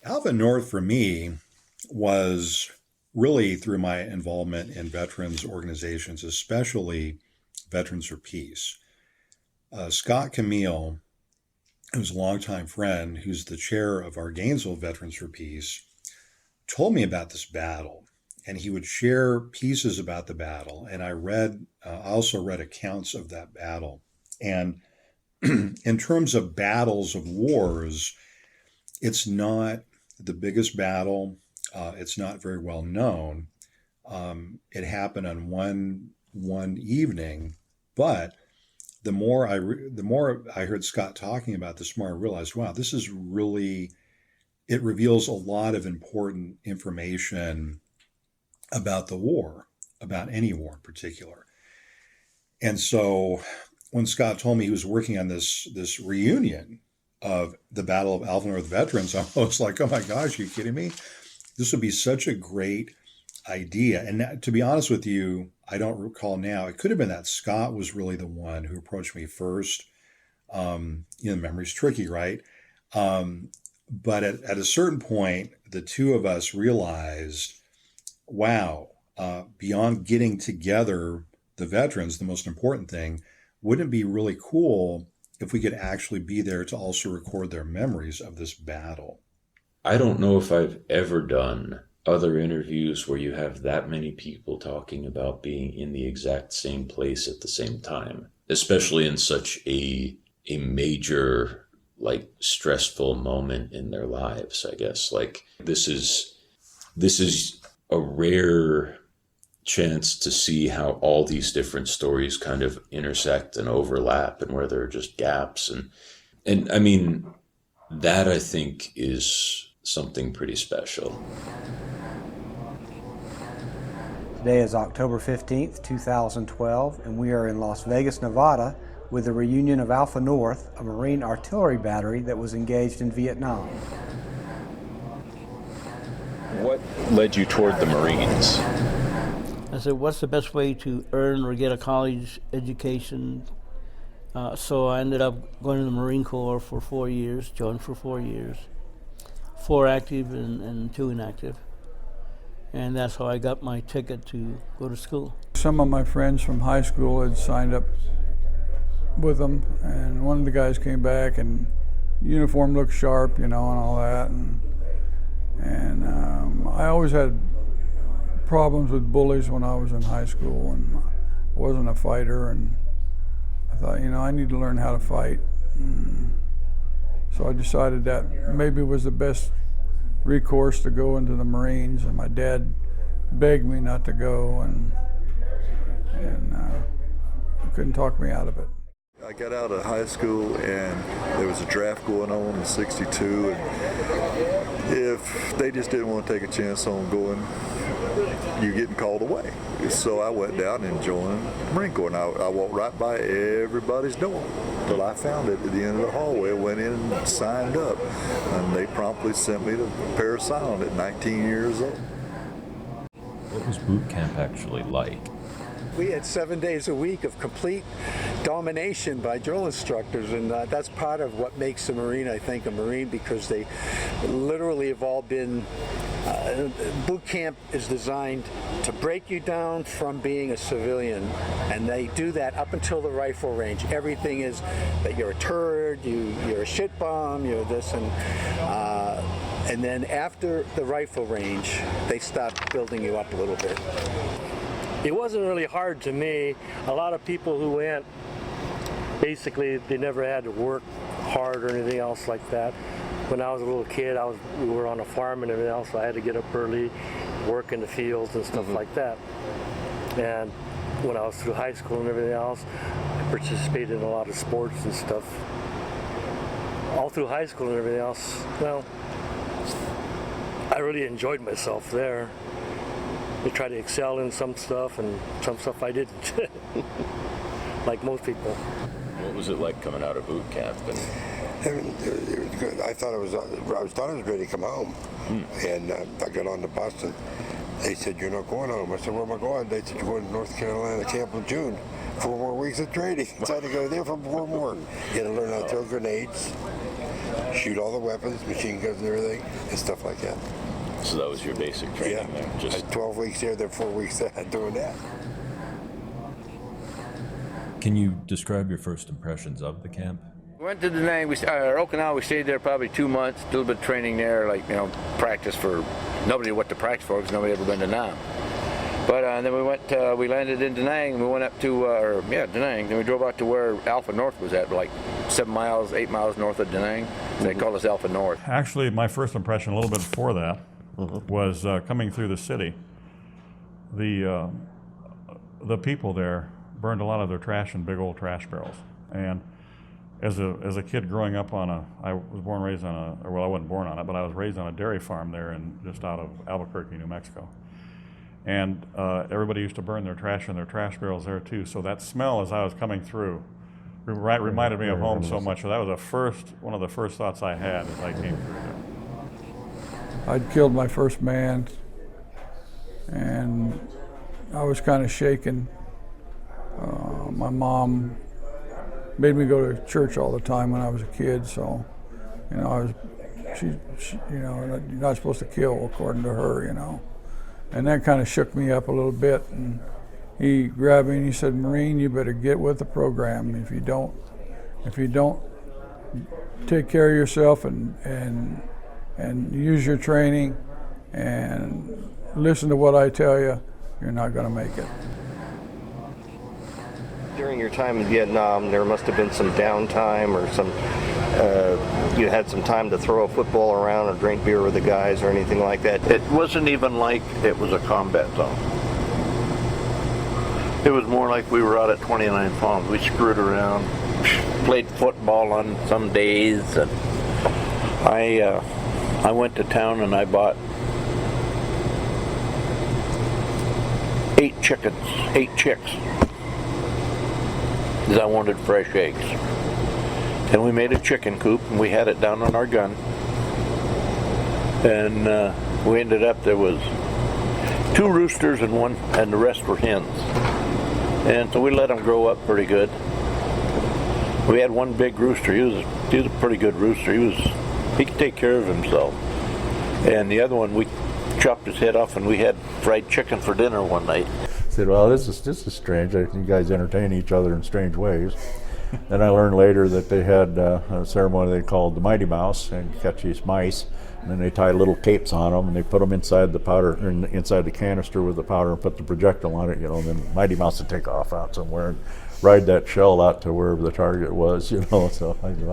Alpha North for me was really through my involvement in veterans organizations, especially Veterans for Peace. Scott Camille, who's a longtime friend, who's the chair of our Gainesville Veterans for Peace, told me about this battle. And he would share pieces about the battle. And I also read accounts of that battle. And in terms of battles of wars, it's not the biggest battle. It's not very well known. It happened on one evening, but the more I heard Scott talking about this, the more I realized, wow, this is really, it reveals a lot of important information about the war, about any war in particular. And so when Scott told me he was working on this reunion of the Battle of Alpha North Veterans, I was like, oh my gosh, are you kidding me? This would be such a great idea. And to be honest with you, I don't recall now. It could have been that Scott was really the one who approached me first. Memory's tricky, right? But at a certain point, the two of us realized, wow, beyond getting together the veterans, the most important thing, wouldn't it be really cool if we could actually be there to also record their memories of this battle? I don't know if I've ever done other interviews where you have that many people talking about being in the exact same place at the same time, especially in such a major, like, stressful moment in their lives, I guess. Like, this is a rare chance to see how all these different stories kind of intersect and overlap, and where there are just gaps. And I mean, that I think is something pretty special. Today is October 15th, 2012, and we are in Las Vegas, Nevada, with the reunion of Alpha North, a Marine artillery battery that was engaged in Viet Nam. What led you toward the Marines? I said, what's the best way to earn or get a college education? So I ended up going to the Marine Corps for 4 years, joined for 4 years, 4 active and 2 inactive. And that's how I got my ticket to go to school. Some of my friends from high school had signed up with them, and one of the guys came back and uniform looked sharp, and all that. And I always had problems with bullies when I was in high school, and I wasn't a fighter, and I thought, I need to learn how to fight. So I decided that maybe was the best recourse to go into the Marines, and my dad begged me not to go, and couldn't talk me out of it. I got out of high school and there was a draft going on in '62, and if they just didn't want to take a chance on going, you getting called away. So I went down and joined the Marine Corps, and I walked right by everybody's door till I found it at the end of the hallway, went in and signed up, and they promptly sent me to Parris Island at 19 years old. What was boot camp actually like? We had 7 days a week of complete domination by drill instructors, and that's part of what makes a Marine, I think, a Marine, because they literally have all been, boot camp is designed to break you down from being a civilian, and they do that up until the rifle range. Everything is that you're a turd, you're a shit bomb, you're this, and then after the rifle range, they start building you up a little bit. It wasn't really hard to me. A lot of people who went, basically, they never had to work hard or anything else like that. When I was a little kid, we were on a farm and everything else, so I had to get up early, work in the fields and stuff like that. And when I was through high school and everything else, I participated in a lot of sports and stuff. All through high school and everything else, well, I really enjoyed myself there. I tried to excel in some stuff, and some stuff I didn't, like most people. What was it like coming out of boot camp? It was good. I thought I was ready to come home, and I got on the bus, and they said, "You're not going home." I said, "Where am I going?" They said, "You're going to North Carolina Camp in June." 4 more weeks of training. So I had to go there for 4 more. You had to learn how to throw grenades, shoot all the weapons, machine guns and everything, and stuff like that. So that was your basic training there? I had 12 weeks there, then 4 weeks there doing that. Can you describe your first impressions of the camp? We went to DaNang, Okinawa, we stayed there probably 2 months, a little bit of training there, like, practice for, nobody knew what to practice for because nobody had ever been to Nam. But then we landed in DaNang, and we went up to, DaNang, then we drove out to where Alpha North was at, like 7 miles, 8 miles north of DaNang. They called us Alpha North. Actually, my first impression, a little bit before that, was coming through the city. The people there burned a lot of their trash in big old trash barrels. And as a kid growing up I was born and raised on I wasn't born on it, but I was raised on a dairy farm there just out of Albuquerque, New Mexico. And everybody used to burn their trash in their trash barrels there too. So that smell as I was coming through reminded me of home so much. So that was one of the first thoughts I had as I came through there. I'd killed my first man, and I was kind of shaken. My mom made me go to church all the time when I was a kid, so you're not supposed to kill according to her, and that kind of shook me up a little bit. And he grabbed me and he said, "Marine, you better get with the program. If you don't take care of yourself and use your training and listen to what I tell you, you're not going to make it." During your time in Vietnam, there must have been some downtime or you had some time to throw a football around or drink beer with the guys or anything like that. It wasn't even like it was a combat zone. It was more like we were out at 29 Palms. We screwed around, played football on some days, and I went to town and I bought 8 chicks, because I wanted fresh eggs. And we made a chicken coop, and we had it down on our gun. And we ended up, there was 2 roosters and the rest were hens. And so we let them grow up pretty good. We had one big rooster. He was a pretty good rooster. He could take care of himself. And the other one, we chopped his head off, and we had fried chicken for dinner one night. I said, "Well, this is strange. You guys entertain each other in strange ways." Then I learned later that they had a ceremony they called the Mighty Mouse, and catch these mice, and then they tied little capes on them, and they put them inside the powder, or inside the canister with the powder, and put the projectile on it, and then Mighty Mouse would take off out somewhere and ride that shell out to wherever the target was, So I said,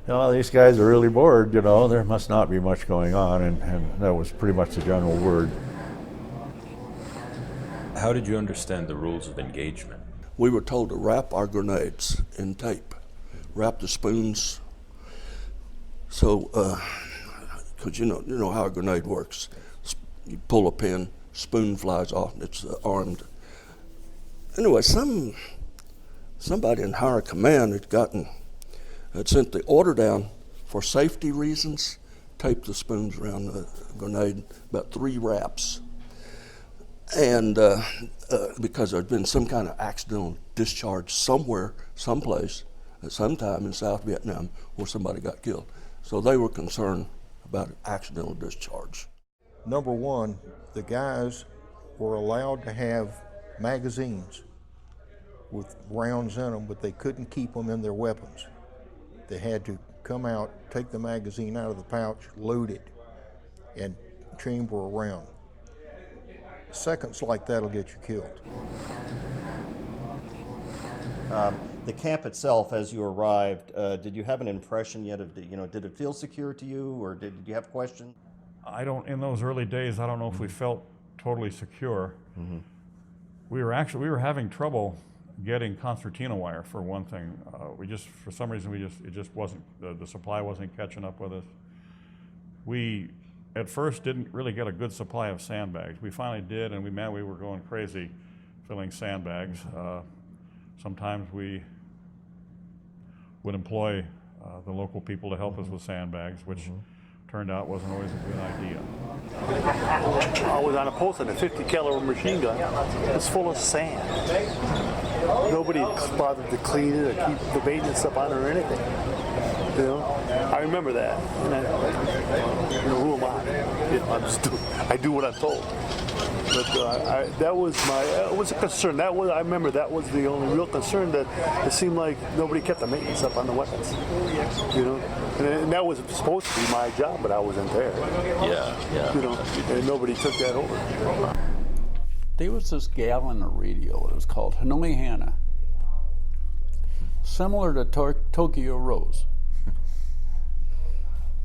well, these guys are really bored, there must not be much going on, and that was pretty much the general word. How did you understand the rules of engagement? We were told to wrap our grenades in tape, wrap the spoons. So, because you know how a grenade works. You pull a pin, spoon flies off, and it's armed. Anyway, somebody in higher command had sent the order down for safety reasons, tape the spoons around the grenade, about 3 wraps. And because there had been some kind of accidental discharge somewhere, someplace, at some time in South Vietnam where somebody got killed. So they were concerned about accidental discharge. Number one, the guys were allowed to have magazines with rounds in them, but they couldn't keep them in their weapons. They had to come out, take the magazine out of the pouch, load it, and chamber a round. Seconds like that'll get you killed. The camp itself, as you arrived, did you have an impression yet of, did it feel secure to you, or did you have questions? In those early days, I don't know if we felt totally secure. Mm-hmm. We were having trouble getting concertina wire, for one thing. For some reason, it just wasn't, the supply wasn't catching up with us. We, at first, didn't really get a good supply of sandbags. We finally did, and we were going crazy filling sandbags. Sometimes we would employ the local people to help us with sandbags, which turned out wasn't always a good idea. I was on a post and a 50 caliber machine gun. It was full of sand. nobody bothered to clean it or keep the maintenance up on it or anything. You know, I remember that. And who am I? I do what I'm told. But that was it was a concern. I remember that was the only real concern, that it seemed like nobody kept the maintenance up on the weapons. You know, and that was supposed to be my job, but I wasn't there. Yeah. You know, and nobody took that over. There was this gal on the radio. It was called Hanoi Hannah, similar to Tokyo Rose.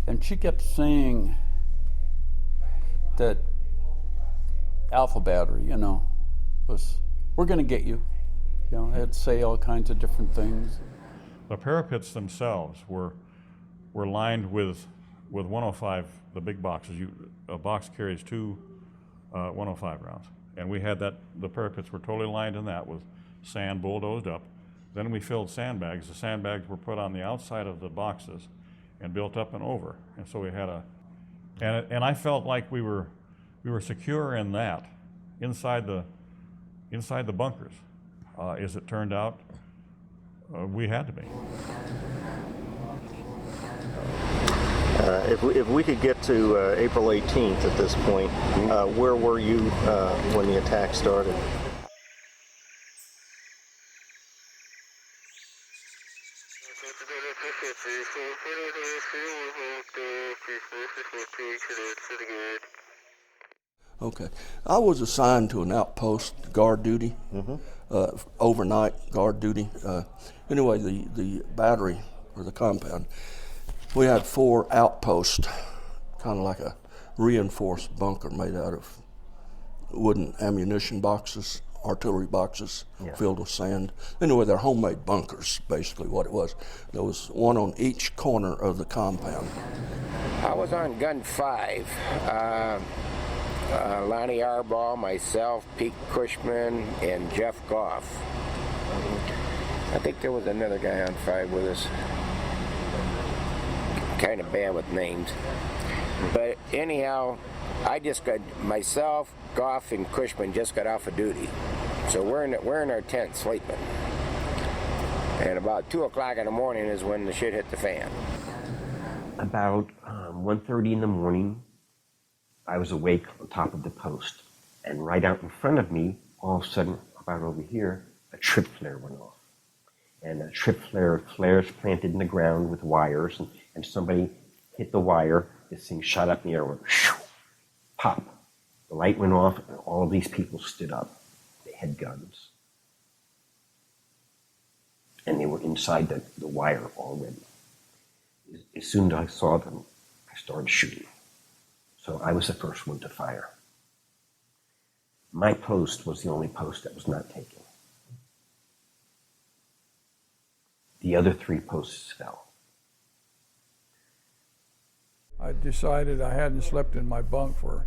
And she kept saying that Alpha Battery, you know, we're going to get you. You know, it'd say all kinds of different things. The parapets themselves were lined with 105, the big boxes. A box carries two 105 rounds. And we had that, the parapets were totally lined in that with sand bulldozed up. Then we filled sandbags. The sandbags were put on the outside of the boxes and built up and over. And so we had and I felt like we were secure in that, inside the bunkers. As it turned out, we had to be. If we could get to April 18th at this point, where were you when the attack started? Okay. I was assigned to an outpost, guard duty, overnight guard duty. Anyway, the battery, or the compound, we had 4 outposts, kind of like a reinforced bunker made out of wooden ammunition boxes, artillery boxes filled with sand. Anyway, they're homemade bunkers, basically what it was. There was one on each corner of the compound. I was on gun 5. Lonnie Arbaugh, myself, Pete Cushman, and Jeff Goff. I think there was another guy on 5 with us. Kind of bad with names. But anyhow, I just got myself, Goff, and Cushman just got off of duty. So we're in our tent sleeping. And about 2 o'clock in the morning is when the shit hit the fan. About 1:30 in the morning, I was awake on top of the post. And right out in front of me, all of a sudden, about over here, a trip flare went off. And a trip flares planted in the ground with wires, and somebody hit the wire. This thing shot up in the air, went shoo, pop. The light went off, and all of these people stood up. They had guns. And they were inside the wire already. As soon as I saw them, I started shooting. So I was the first one to fire. My post was the only post that was not taken. The other 3 posts fell. I decided I hadn't slept in my bunk for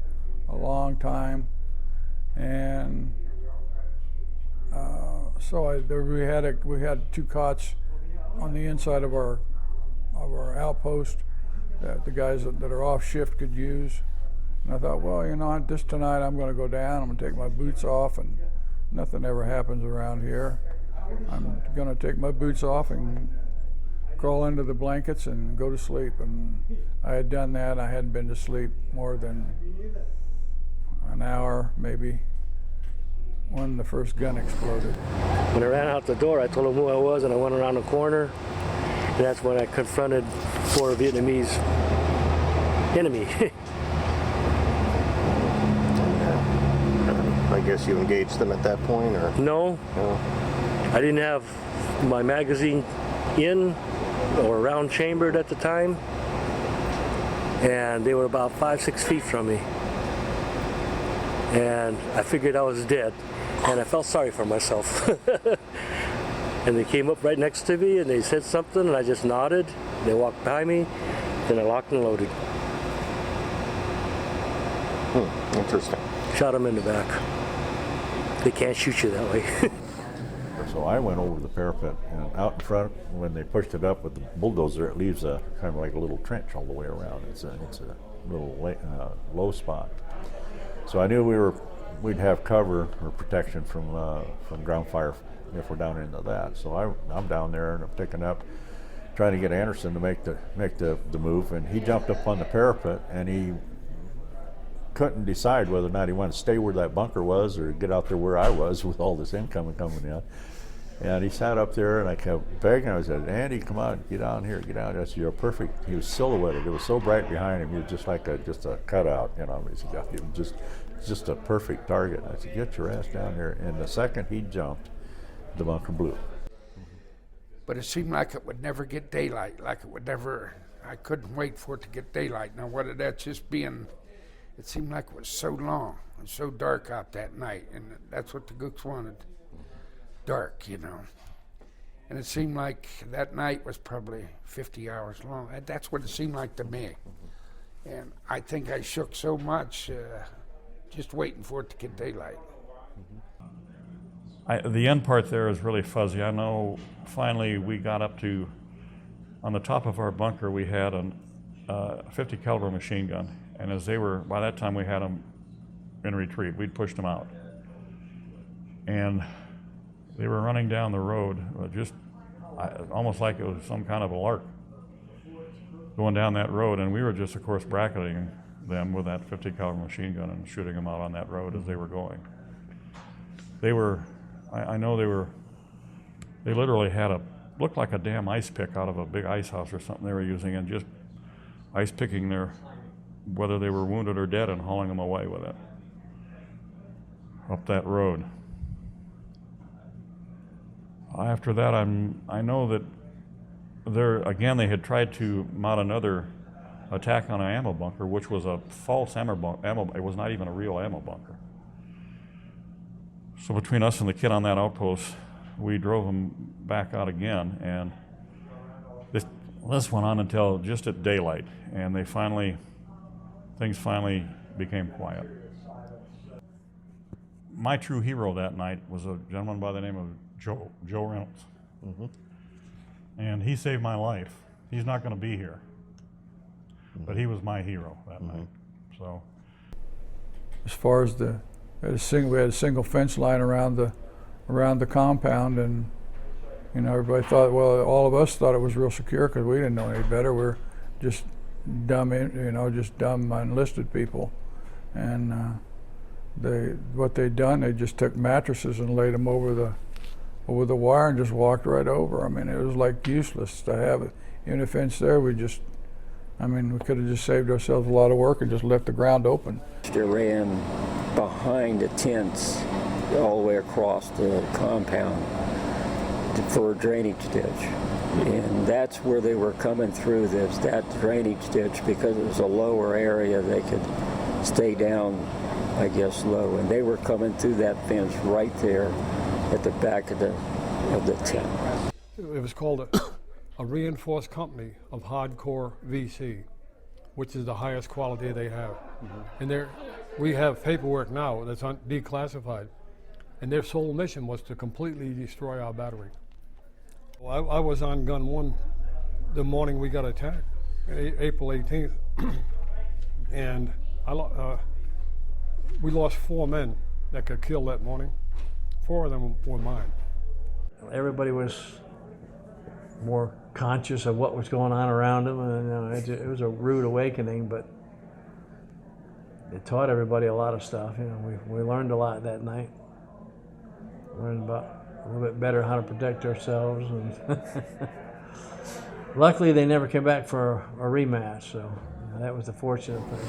a long time, and so we had 2 cots on the inside of our outpost that the guys that are off shift could use. And I thought, well, you know, just tonight I'm going to go down. I'm going to take my boots off, and nothing ever happens around here. I'm going to take my boots off and crawl into the blankets and go to sleep. And I had done that. I hadn't been to sleep more than an hour, maybe, when the first gun exploded. When I ran out the door, I told them who I was, and I went around the corner. And that's when I confronted 4 Vietnamese enemy. I guess you engaged them at that point, or? No. I didn't have my magazine in or round chambered at the time, and they were about 5-6 feet from me. And I figured I was dead, and I felt sorry for myself. And they came up right next to me, and they said something, and I just nodded. They walked by me, then I locked and loaded. Interesting. Shot them in the back. They can't shoot you that way. So I went over the parapet, and out in front, when they pushed it up with the bulldozer, it leaves a kind of like a little trench all the way around. It's a little low spot. So I knew we'd have cover or protection from ground fire if we're down into that. So I'm down there and I'm picking up, trying to get Anderson to make the move, and he jumped up on the parapet and he couldn't decide whether or not he wanted to stay where that bunker was or get out there where I was with all this incoming coming in. And he sat up there, and I kept begging. I said, "Andy, come on, get down here, get down." I said, "You're perfect." He was silhouetted. It was so bright behind him. He was just like just a cutout, you know. He was just a perfect target. I said, "Get your ass down here." And the second he jumped, the bunker blew. But it seemed like it would never get daylight. Like it would never. I couldn't wait for it to get daylight. Now, whether that's just being, it seemed like it was so long and so dark out that night, and that's what the Gooks wanted. Dark, you know. And it seemed like that night was probably 50 hours long. That's what it seemed like to me. And I think I shook so much just waiting for it to get daylight. The end part there is really fuzzy. I know finally we got up to, on the top of our bunker we had a 50 caliber machine gun. And by that time we had them in retreat. We'd pushed them out. And they were running down the road, almost like it was some kind of a lark, going down that road, and we were just, of course, bracketing them with that 50 caliber machine gun and shooting them out on that road as they were going. They literally had looked like a damn ice pick out of a big ice house or something they were using, and just ice picking whether they were wounded or dead, and hauling them away with it up that road. After that, I know that they had tried to mount another attack on an ammo bunker, which was a false ammo bunker. It was not even a real ammo bunker. So between us and the kid on that outpost, we drove them back out again, and this went on until just at daylight, and things finally became quiet. My true hero that night was a gentleman by the name of Joe Reynolds. Mm-hmm. And he saved my life. He's not going to be here, but he was my hero that night. So, as far as we had a single fence line around the compound, and everybody thought, well, all of us thought it was real secure because we didn't know any better. We're just dumb enlisted people, and what they'd done, they just took mattresses and laid them over the wire and just walked right over. I mean, it was like useless to have it. Even if fence there, we could have just saved ourselves a lot of work and just left the ground open. They ran behind the tents all the way across the compound for a drainage ditch. And that's where they were coming through that drainage ditch, because it was a lower area. They could stay down, I guess, low. And they were coming through that fence right there at the back of the tent. It was called a reinforced company of hardcore VC, which is the highest quality they have. Mm-hmm. And we have paperwork now that's declassified, and their sole mission was to completely destroy our battery. Well, I was on gun 1 the morning we got attacked, April 18th, and we lost 4 men that got killed that morning. 4 of them were mine. Everybody was more conscious of what was going on around them, and it was a rude awakening, but it taught everybody a lot of stuff. We learned a lot that night. Learned about a little bit better how to protect ourselves, and luckily they never came back for a rematch, so that was the fortunate thing.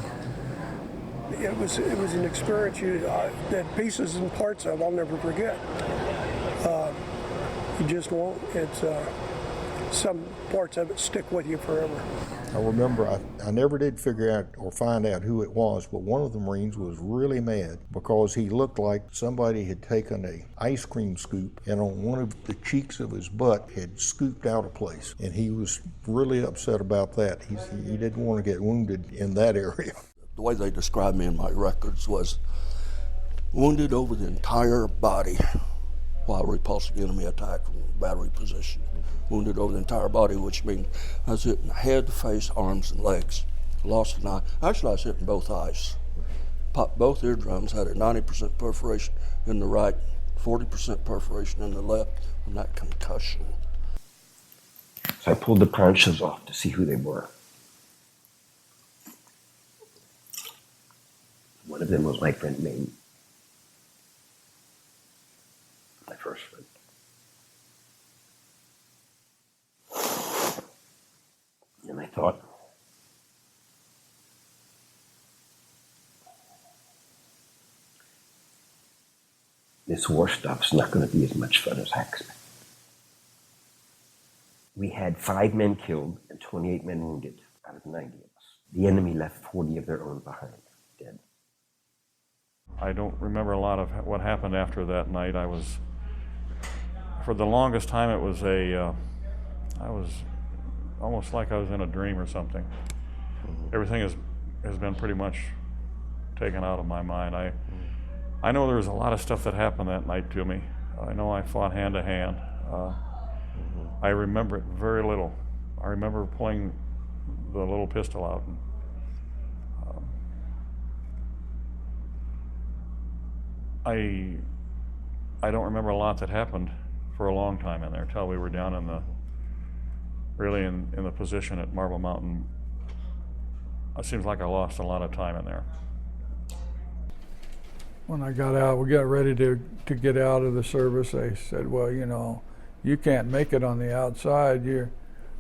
It was an experience that pieces and parts of I'll never forget. You just won't. It's some parts of it stick with you forever. I remember I never did figure out or find out who it was, but one of the Marines was really mad because he looked like somebody had taken an ice cream scoop and on one of the cheeks of his butt had scooped out a place, and he was really upset about that. He didn't want to get wounded in that area. The way they described me in my records was wounded over the entire body while repulsing enemy attack from battery position. Wounded over the entire body, which means I was hit in the head, face, arms, and legs. Lost an eye. Actually, I was hit in both eyes. Popped both eardrums, had a 90% perforation in the right 40% perforation in the left from that concussion. So I pulled the ponchos off to see who they were. One of them was my friend Maine, my first friend. And I thought, this war stuff's not going to be as much fun as I expected. We had 5 men killed and 28 men wounded out of 90 of us. The enemy left 40 of their own behind, dead. I don't remember a lot of what happened after that night. For the longest time, it was I was almost like I was in a dream or something. Everything has been pretty much taken out of my mind. I know there was a lot of stuff that happened that night to me. I know I fought hand to hand. I remember it very little. I remember pulling the little pistol out. And, I don't remember a lot that happened for a long time in there till we were down in the position at Marble Mountain. It seems like I lost a lot of time in there. When I got out, we got ready to get out of the service. They said, well, you can't make it on the outside. You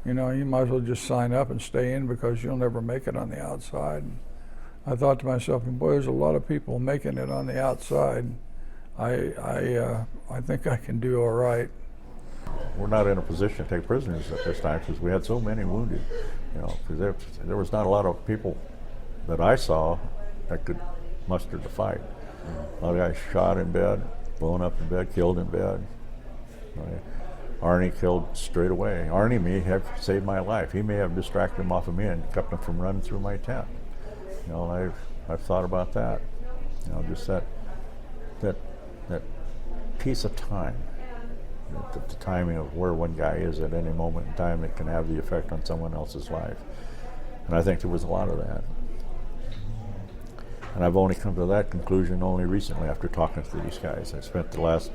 might as well just sign up and stay in because you'll never make it on the outside. And I thought to myself, boy, there's a lot of people making it on the outside. I think I can do all right. We're not in a position to take prisoners at this time because we had so many wounded. Because there was not a lot of people that I saw that could muster to fight. A lot of guys shot in bed, blown up in bed, killed in bed. Arnie killed straight away. Arnie may have saved my life. He may have distracted him off of me and kept him from running through my tent. I've thought about that. Just that piece of time, the timing of where one guy is at any moment in time, it can have the effect on someone else's life. And I think there was a lot of that. And I've only come to that conclusion only recently after talking to these guys. I spent the last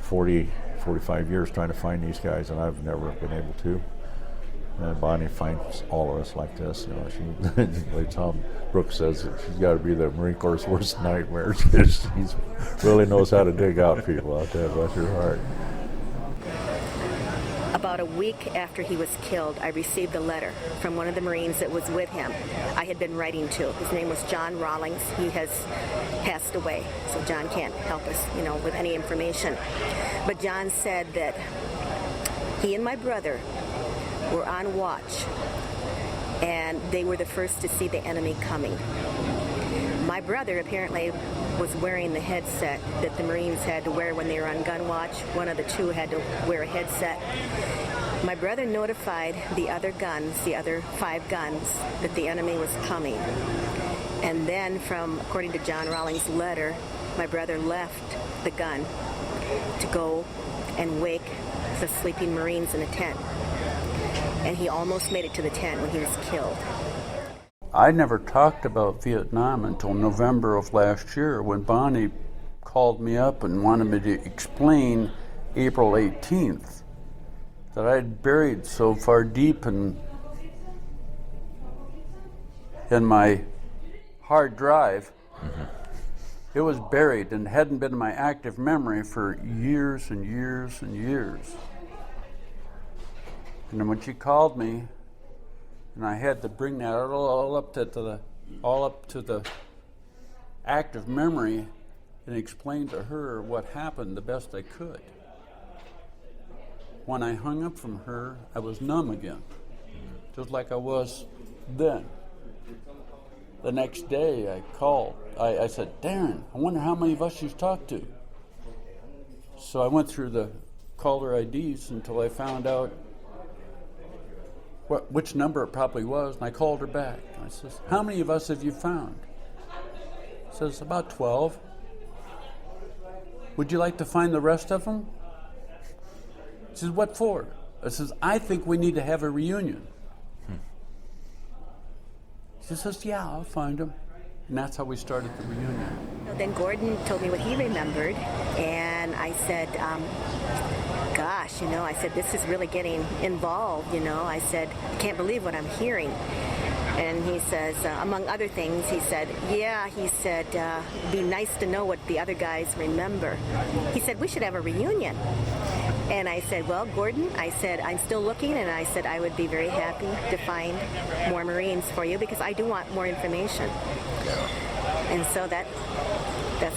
45 years trying to find these guys, and I've never been able to. And Bonnie finds all of us like this. Like Tom Brooks says, she's got to be the Marine Corps' worst nightmare. She really knows how to dig out people out there, bless her heart. About a week after he was killed, I received a letter from one of the Marines that was with him. I had been writing to. His name was John Rawlings. He has passed away, so John can't help us, with any information. But John said that he and my brother were on watch, and they were the first to see the enemy coming. My brother apparently was wearing the headset that the Marines had to wear when they were on gun watch. One of the two had to wear a headset. My brother notified the other 5 guns, that the enemy was coming. And then according to John Rawlings' letter, my brother left the gun to go and wake the sleeping Marines in a tent. And he almost made it to the tent when he was killed. I never talked about Vietnam until November of last year when Bonnie called me up and wanted me to explain April 18th that I'd buried so far deep in my hard drive. It was buried and hadn't been in my active memory for years and years and years. And then when she called me, and I had to bring that all up to the active memory and explain to her what happened the best I could. When I hung up from her, I was numb again, just like I was then. The next day I called. I said, Darren, I wonder how many of us she's talked to. So I went through the caller IDs until I found out which number it probably was, and I called her back. I says, how many of us have you found? She says, about 12. Would you like to find the rest of them? She says, what for? I says, I think we need to have a reunion. She says, yeah, I'll find them. And that's how we started the reunion. Then Gordon told me what he remembered, and I said, gosh, I said, this is really getting involved, I said, I can't believe what I'm hearing. And he says, among other things, he said, it'd be nice to know what the other guys remember. He said, we should have a reunion. And I said, well, Gordon, I said, I'm still looking, and I said, I would be very happy to find more Marines for you because I do want more information. And so that's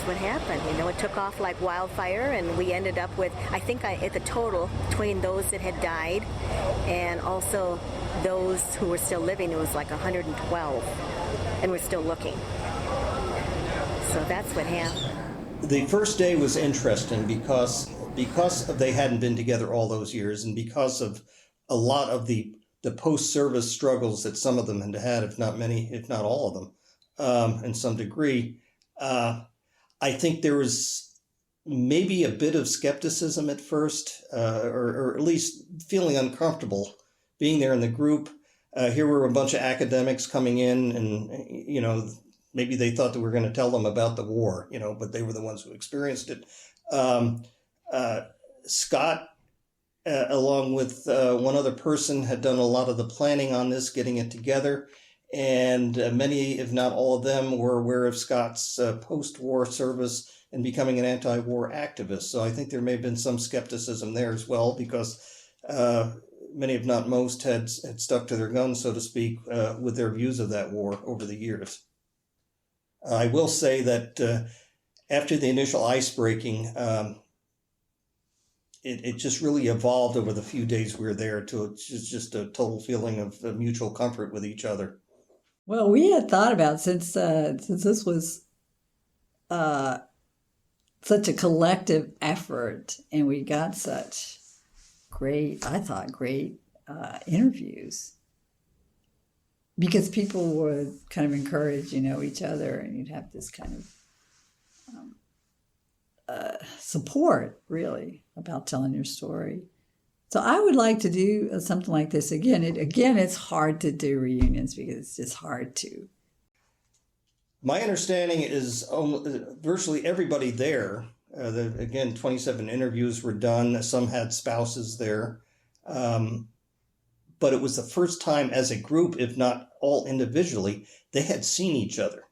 what happened. It took off like wildfire, and we ended up with, I think at the total, between those that had died and also those who were still living, it was like 112, and we're still looking. So that's what happened. The first day was interesting because they hadn't been together all those years, and because of a lot of the post-service struggles that some of them had, if not many, if not all of them, in some degree. I think there was maybe a bit of skepticism at first, or at least feeling uncomfortable being there in the group. Here were a bunch of academics coming in, and maybe they thought that we were going to tell them about the war, but they were the ones who experienced it. Scott, along with one other person, had done a lot of the planning on this, getting it together. And many, if not all of them, were aware of Scott's post-war service and becoming an anti-war activist. So I think there may have been some skepticism there as well, because many, if not most, had stuck to their guns, so to speak, with their views of that war over the years. I will say that after the initial ice-breaking, it just really evolved over the few days we were there to just a total feeling of mutual comfort with each other. Well, we had thought about, since this was such a collective effort, and we got such great interviews, because people would kind of encourage, each other, and you'd have this kind of support, really, about telling your story. So I would like to do something like this again. It's hard to do reunions because it's just hard to. My understanding is virtually everybody there, 27 interviews were done. Some had spouses there. But it was the first time as a group, if not all individually, they had seen each other.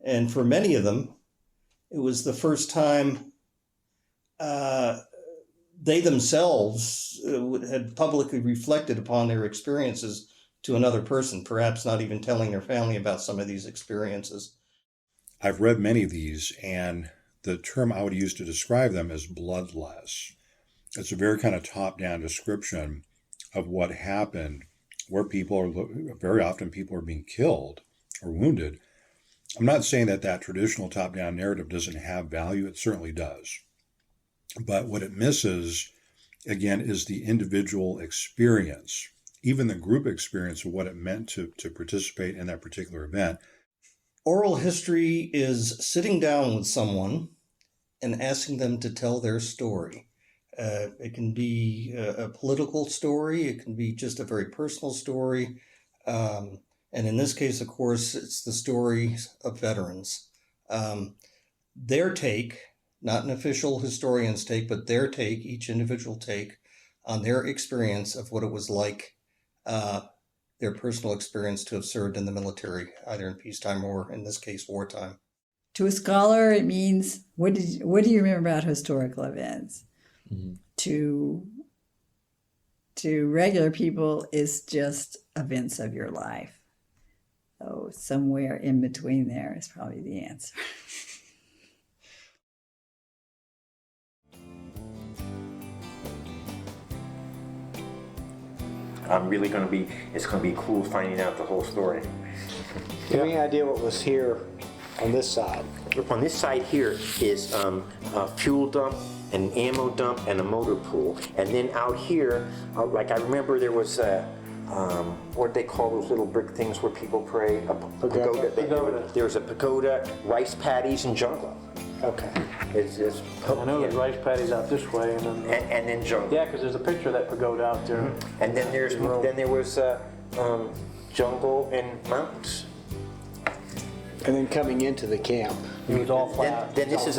And for many of them, it was the first time they themselves had publicly reflected upon their experiences to another person, perhaps not even telling their family about some of these experiences. I've read many of these, and the term I would use to describe them is bloodless. It's a very kind of top-down description of what happened, where very often people are being killed or wounded. I'm not saying that traditional top-down narrative doesn't have value. It certainly does. But what it misses, again, is the individual experience, even the group experience of what it meant to participate in that particular event. Oral history is sitting down with someone and asking them to tell their story. It can be a political story. It can be just a very personal story. And in this case, of course, it's the story of veterans. Their take, not an official historian's take, but their take, each individual take on their experience of what it was like, their personal experience to have served in the military, either in peacetime or, in this case, wartime. To a scholar, it means, what do you remember about historical events? Mm-hmm. To regular people, it's just events of your life. So somewhere in between there is probably the answer. It's going to be cool finding out the whole story. Do you have any idea what was here on this side? On this side here is a fuel dump, an ammo dump, and a motor pool. And then out here, like I remember there was what they call those little brick things where people pray? A pagoda. There was a pagoda, rice paddies, and jungle. Okay. I know there's rice paddies out this way, and then jungle. Yeah, because there's a picture of that pagoda out there. Mm-hmm. And then there was jungle and mountains. And then coming into the camp. It was all flat. Then this is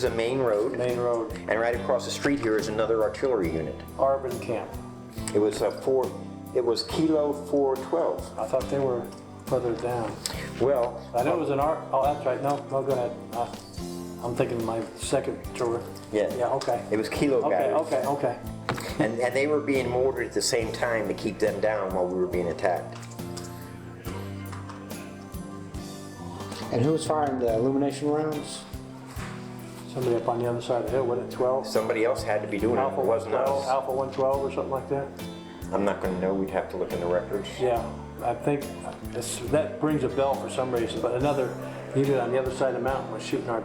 a main road. Main road. And right across the street here is another artillery unit. Arbin camp. It was It was Kilo 412. I thought they were further down. Well, I know it was an oh, that's right. No, go ahead. I'm thinking of my second tour. Yeah. Yeah, okay. It was Kilo batteries. Okay. And they were being mortared at the same time to keep them down while we were being attacked. And who was firing the illumination rounds? Somebody up on the other side of the hill, wasn't it 12? Somebody else had to be doing Alpha it. It wasn't 112, us. Alpha 112 or something like that? I'm not going to know. We'd have to look in the records. Yeah, I think that rings a bell for some reason, but another unit on the other side of the mountain was shooting our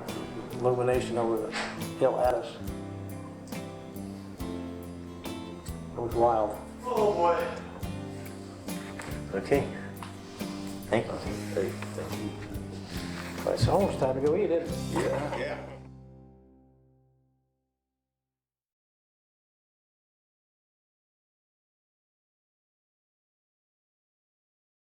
illumination over the hill at us. It was wild. Oh boy. Okay. Thank you. It's almost time to go eat it. Yeah.